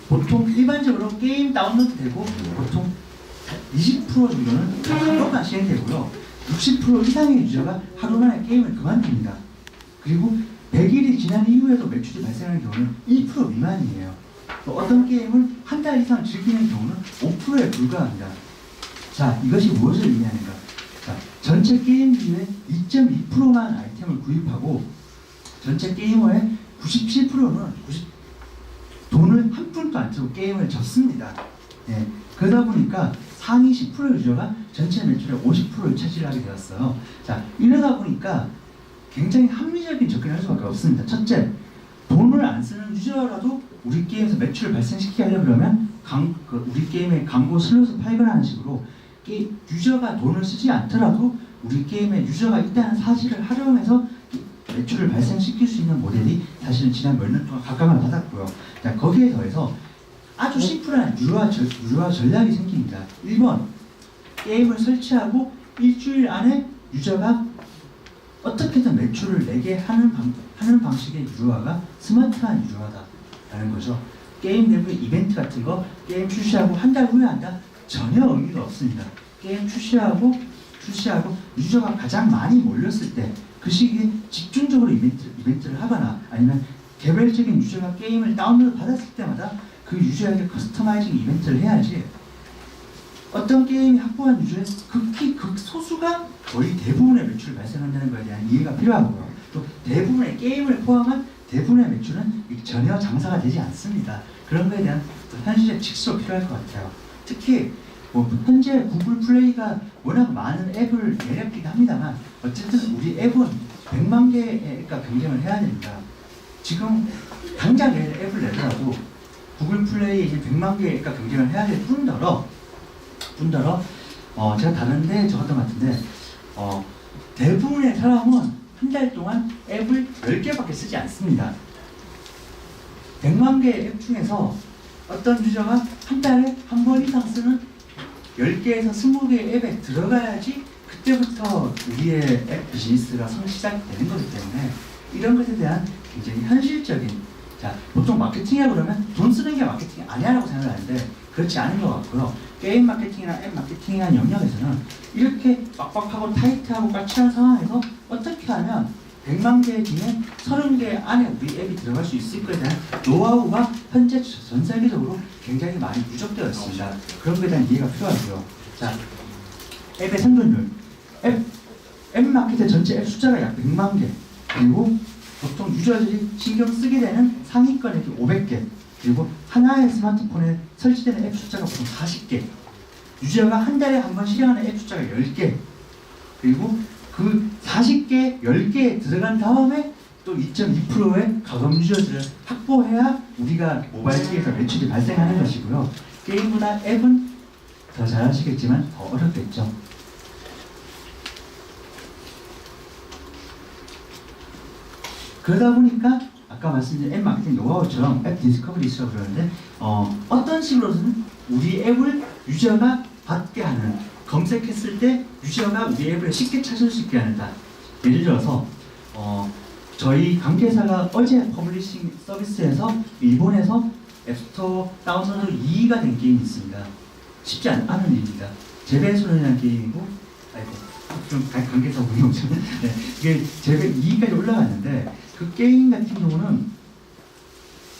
보통 일반적으로 게임 다운로드 되고 보통 20% 정도는 하루가 시행되고요. 60% 이상의 유저가 하루 만에 게임을 그만둡니다. 그리고 100일이 지난 이후에도 매출이 발생하는 경우는 1% 미만이에요. 또 어떤 게임을 한 달 이상 즐기는 경우는 5%에 불과합니다. 자, 이것이 무엇을 의미하는가? 자, 전체 게임기의 2.2%만 아이템을 구입하고 전체 게이머의 97%는 돈을 한 푼도 안 쓰고 게임을 졌습니다. 예, 그러다 보니까 상위 10% 유저가 전체 매출의 50%를 차지하게 되었어요. 자, 이러다 보니까 굉장히 합리적인 접근을 할 수밖에 없습니다. 첫째, 돈을 안 쓰는 유저라도 우리 게임에서 매출을 발생시키게 하려고 그러면 우리 게임의 광고 슬롯을 팔거나 하는 식으로 유저가 돈을 쓰지 않더라도 우리 게임에 유저가 있다는 사실을 활용해서 매출을 발생시킬 수 있는 모델이 사실은 지난 몇 년 동안 각광을 받았고요. 자, 거기에 더해서 아주 심플한 유료화 전략이 생깁니다. 1번, 게임을 설치하고 일주일 안에 유저가 어떻게든 매출을 내게 하는 방식의 유료화가 스마트한 유료화다라는 거죠. 게임 내부의 이벤트 같은 거 게임 출시하고 한 달 후에 한다? 전혀 의미가 없습니다. 게임 출시하고 유저가 가장 많이 몰렸을 때 그 시기에 집중적으로 이벤트를 하거나 아니면 개별적인 유저가 게임을 다운로드 받았을 때마다 그 유저에게 커스터마이징 이벤트를 해야지, 어떤 게임이 확보한 유저의 극소수가 거의 대부분의 매출을 발생한다는 것에 대한 이해가 필요하고요. 또 대부분의 게임을 포함한 대부분의 매출은 전혀 장사가 되지 않습니다. 그런 것에 대한 현실적 직수가 필요할 것 같아요. 특히 현재 구글 플레이가 워낙 많은 앱을 내렸긴 합니다만 어쨌든 우리 앱은 100만 개의 앱과 경쟁을 해야 됩니다. 지금 당장 앱을 내더라도 구글 플레이에 이제 100만 개의 앱과 경쟁을 해야 될 뿐더러 제가 다른데 적었던 것 같은데 대부분의 사람은 한 달 동안 앱을 10개밖에 쓰지 않습니다. 100만 개의 앱 중에서 어떤 유저가 한 달에 한 번 이상 쓰는 10개에서 20개의 앱에 들어가야지 그때부터 우리의 앱 비즈니스가 시작되는 거기 때문에 이런 것에 대한 굉장히 현실적인, 자, 보통 마케팅이라고 그러면 돈 쓰는 게 마케팅이 아니라고 생각하는데 그렇지 않은 것 같고요. 게임 마케팅이나 앱 마케팅이라는 영역에서는 이렇게 빡빡하고 타이트하고 까칠한 상황에서 어떻게 하면 100만 개 중에 30개 안에 우리 앱이 들어갈 수 있을 것에 대한 노하우가 현재 전 세계적으로 굉장히 많이 누적되어 있습니다. 그런 것에 대한 이해가 필요하고요. 자, 앱의 생존율. 앱 마켓의 전체 앱 숫자가 약 100만 개. 그리고 보통 유저들이 신경 쓰게 되는 상위권 앱이 500개. 그리고 하나의 스마트폰에 설치되는 앱 숫자가 보통 40개. 유저가 한 달에 한 번 실행하는 앱 숫자가 10개. 그리고 그 40개, 10개에 들어간 다음에 또 2.2%의 가금 유저들을 확보해야 우리가 모바일 게임에서 매출이 발생하는 것이고요. 게임보다 앱은 더 잘하시겠지만 더 어렵겠죠. 그러다 보니까 아까 말씀드린 앱 마케팅 노하우처럼 앱 디스커버리 이슈라고 그러는데 어떤 식으로든 우리 앱을 유저가 받게 하는, 검색했을 때 유저가 우리 앱을 쉽게 찾을 수 있게 하는다. 예를 들어서 저희 관계사가 어제 퍼블리싱 서비스에서 일본에서 앱스토어 다운로드 2위가 된 게임이 있습니다. 쉽지 않은 일입니다. 재배소년이라는 게임이고, 좀 관계사 운영 좀 네, 이게 재배 2위까지 올라갔는데 그 게임 같은 경우는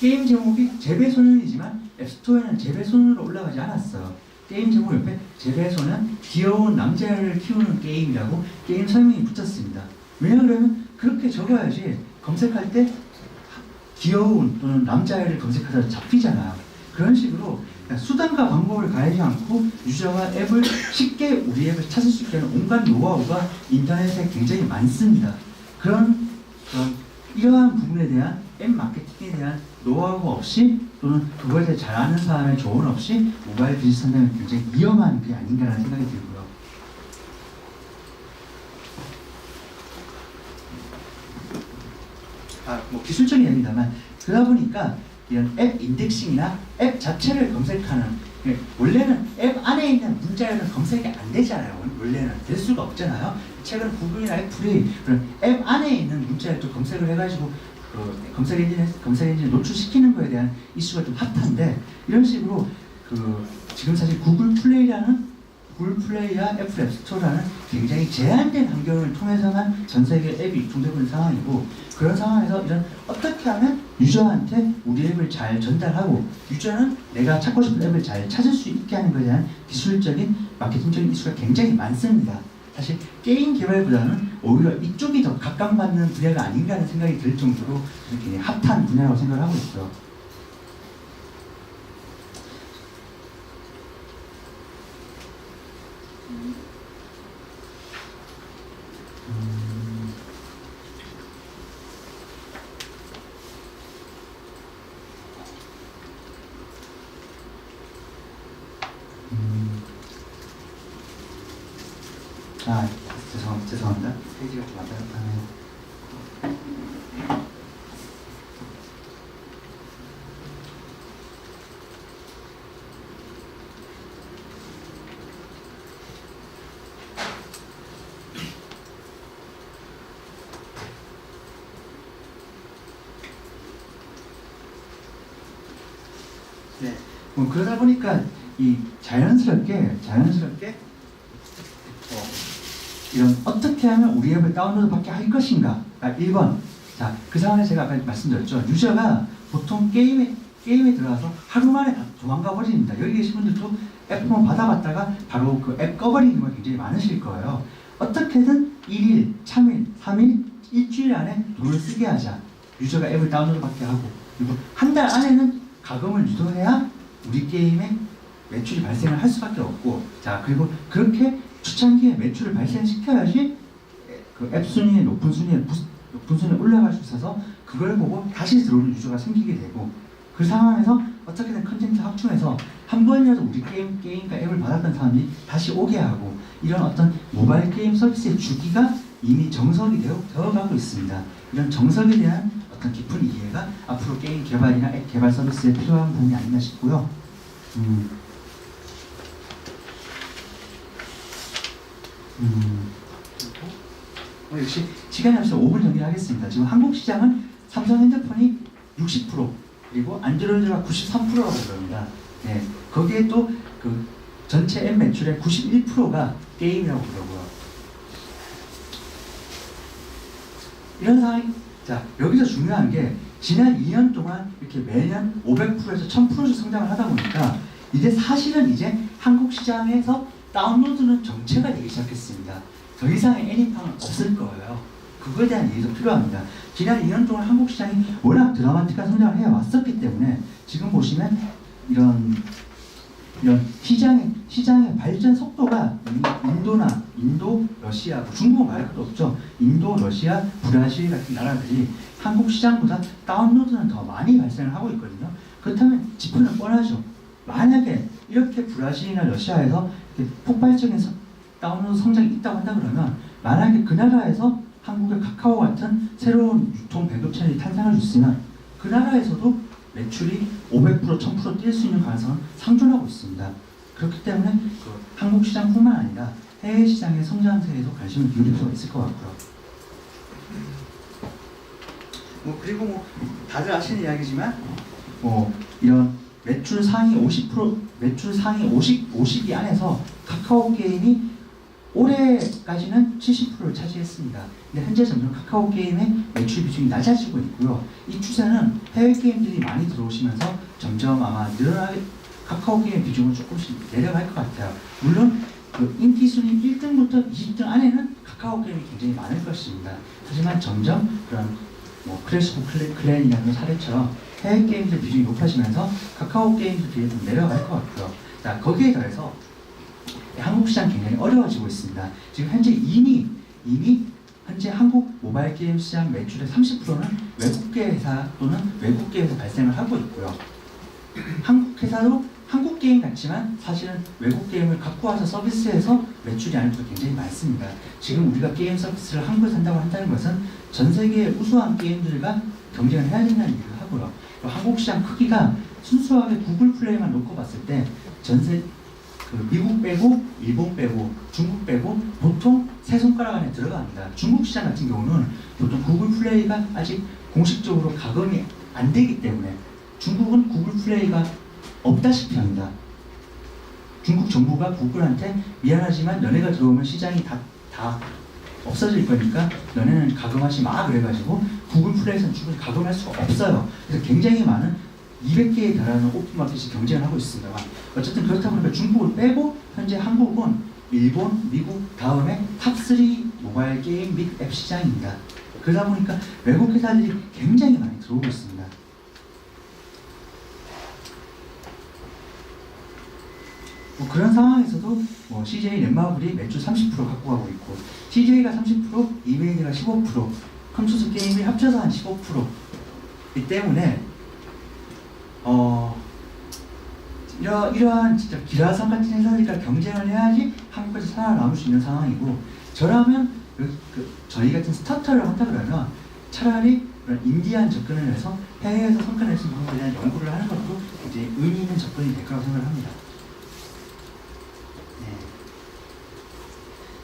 게임 제목이 재배소년이지만 앱스토어에는 재배소년으로 올라가지 않았어요. 게임 제목 옆에 재배소년, 귀여운 남자를 키우는 게임이라고 게임 설명이 붙었습니다. 왜냐하면 그렇게 적어야지 검색할 때 귀여운 또는 남자애를 검색하다 잡히잖아요. 그런 식으로 수단과 방법을 가리지 않고 유저가 앱을 쉽게 우리 앱을 찾을 수 있게 하는 온갖 노하우가 인터넷에 굉장히 많습니다. 이러한 부분에 대한 앱 마케팅에 대한 노하우가 없이 또는 그거에 대해 잘 아는 사람의 조언 없이 모바일 비즈니스 한다면 굉장히 위험한 게 아닌가라는 생각이 들고요. 기술적인 얘기입니다만 그러다 보니까 이런 앱 인덱싱이나 앱 자체를 검색하는, 원래는 앱 안에 있는 문자열은 검색이 안 되잖아요. 원래는 될 수가 없잖아요. 최근 구글이나 애플이 그런 앱 안에 있는 문자열도 검색을 해가지고 검색 엔진에 노출시키는 거에 대한 이슈가 좀 핫한데, 이런 식으로 지금 사실 구글 플레이와 애플 앱스토어라는 굉장히 제한된 환경을 통해서만 전 세계 앱이 유통되고 있는 상황이고, 그런 상황에서 이런 어떻게 하면 유저한테 우리 앱을 잘 전달하고 유저는 내가 찾고 싶은 앱을 잘 찾을 수 있게 하는 것에 대한 기술적인 마케팅적인 이슈가 굉장히 많습니다. 사실 게임 개발보다는 오히려 이쪽이 더 각광받는 분야가 아닌가 하는 생각이 들 정도로 굉장히 핫한 분야라고 생각을 하고 있고요. 죄송합니다. 페이지가 좀 왔다 갔다 하네요. 네, 그러다 보니까 이 자연스럽게 이런 어떻게 하면 우리 앱을 다운로드 받게 할 것인가. 1번. 자, 그 상황에 제가 아까 말씀드렸죠. 유저가 보통 게임에 들어가서 하루 만에 도망가 버립니다. 여기 계신 분들도 앱 한번 받아봤다가 바로 그 앱 꺼버리는 거 굉장히 많으실 거예요. 어떻게든 1일, 3일, 3일, 일주일 안에 돈을 쓰게 하자. 유저가 앱을 다운로드 받게 하고, 그리고 한 달 안에는 가금을 유도해야 우리 게임에 매출이 발생을 할 수밖에 없고, 자, 그리고 그렇게 초창기에 매출을 발생시켜야지 그 앱 순위에 높은 순위에 올라갈 수 있어서 그걸 보고 다시 들어오는 유저가 생기게 되고, 그 상황에서 어떻게든 컨텐츠 확충해서 한 번이라도 우리 게임과 앱을 받았던 사람이 다시 오게 하고, 이런 어떤 모바일 게임 서비스의 주기가 이미 정석이 되어가고 있습니다. 이런 정석에 대한 어떤 깊은 이해가 앞으로 게임 개발이나 앱 개발 서비스에 필요한 부분이 아닌가 싶고요. 역시 시간이 없어서 5분 정리를 하겠습니다. 지금 한국 시장은 삼성 핸드폰이 60%, 그리고 안드로이드가 93%라고 그럽니다. 네, 거기에 또 그 전체 앱 매출의 91%가 게임이라고 그러고요. 이런 상황이, 자, 여기서 중요한 게 지난 2년 동안 이렇게 매년 500%에서 1000%씩 성장을 하다 보니까 이제 사실은 이제 한국 시장에서 다운로드는 정체가 되기 시작했습니다. 더 이상의 애니팡은 없을 거예요. 그거에 대한 이해도 필요합니다. 지난 2년 동안 한국 시장이 워낙 드라마틱한 성장을 해왔었기 때문에 지금 보시면 이런 시장의 발전 속도가 인도, 러시아, 중국 말할 것도 없죠. 인도, 러시아, 브라질 같은 나라들이 한국 시장보다 다운로드는 더 많이 발생을 하고 있거든요. 그렇다면 지표는 뻔하죠. 만약에 이렇게 브라질이나 러시아에서 폭발적인 다운로드 성장이 있다고 한다 그러면, 만약에 그 나라에서 한국의 카카오 같은 새로운 유통 배급 채널이 탄생할 수 있으면 그 나라에서도 매출이 500%, 1000% 뛸 수 있는 가능성은 상존하고 있습니다. 그렇기 때문에 한국 시장뿐만 아니라 해외 시장의 성장세에도 관심을 기울일 필요가 있을 것 같고요. 그리고 다들 아시는 이야기지만 이런 매출 상위 50위 안에서 카카오 게임이 올해까지는 70%를 차지했습니다. 근데 현재 점점 카카오 게임의 매출 비중이 낮아지고 있고요. 이 추세는 해외 게임들이 많이 들어오시면서 점점 아마 카카오 게임 비중은 조금씩 내려갈 것 같아요. 물론 그 인기 순위 1등부터 20등 안에는 카카오 게임이 굉장히 많을 것입니다. 하지만 점점 그런 클래시 오브 클랜이라는 사례처럼 해외 게임들 비중이 높아지면서 카카오 게임들 뒤에 좀 내려갈 것 같고요. 자, 거기에 더해서 한국 시장 굉장히 어려워지고 있습니다. 지금 현재 이미 현재 한국 모바일 게임 시장 매출의 30%는 외국계 회사 또는 외국계에서 발생을 하고 있고요. 한국 회사도 한국 게임 같지만 사실은 외국 게임을 갖고 와서 서비스해서 매출이 아닌 것도 굉장히 많습니다. 지금 우리가 게임 서비스를 한국에서 한다고 한다는 것은 전 세계의 우수한 게임들과 경쟁을 해야 된다는 얘기를 하고요. 한국 시장 크기가 순수하게 구글 플레이만 놓고 봤을 때 미국 빼고 일본 빼고 중국 빼고 보통 세 손가락 안에 들어갑니다. 중국 시장 같은 경우는 보통 구글 플레이가 아직 공식적으로 가금이 안 되기 때문에 중국은 구글 플레이가 없다시피 합니다. 중국 정부가 구글한테 미안하지만 너네가 들어오면 시장이 다 없어질 거니까 너네는 가금하지 마 그래가지고 구글 플레이에서는 충분히 가금할 수가 없어요. 그래서 굉장히 많은 200개에 달하는 오픈마켓이 경쟁을 하고 있습니다만 어쨌든 그렇다 보니까 중국을 빼고 현재 한국은 일본, 미국 다음에 탑3 모바일 게임 및 앱 시장입니다. 그러다 보니까 외국 회사들이 굉장히 많이 들어오고 있습니다. 뭐 그런 상황에서도 뭐 CJ 넷마블이 매출 30% 갖고 가고 있고 CJ가 30%, 이메일가 15%, 컴퓨터 게임이 합쳐서 한 15%이기 때문에 이러한 진짜 기라성 같은 회사들과 경쟁을 해야지 한국에서 살아남을 수 있는 상황이고 저라면 저희 같은 스타트업을 한다 그러면 차라리 그런 인디한 접근을 해서 해외에서 성과를 낼 수 있는 방법에 대한 연구를 하는 것도 이제 의미 있는 접근이 될 거라고 생각을 합니다.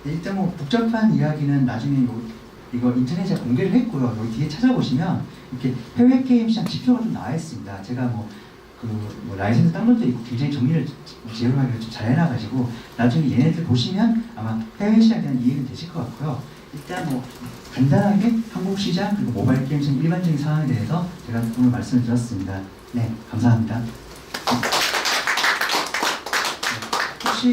네. 일단 뭐 복잡한 이야기는 나중에 이거 인터넷에 공개를 했고요. 여기 뒤에 찾아보시면 이렇게 해외 게임 시장 지표가 좀 나와 있습니다. 제가 뭐 라이센스 딴 것도 있고 굉장히 정리를 지혜롭게 좀 잘 해놔가지고 나중에 얘네들 보시면 아마 해외 시장에 대한 이해는 되실 것 같고요. 일단 뭐 간단하게 한국 시장 그리고 모바일 게임 시장 일반적인 상황에 대해서 제가 오늘 말씀을 드렸습니다. 네, 감사합니다. 혹시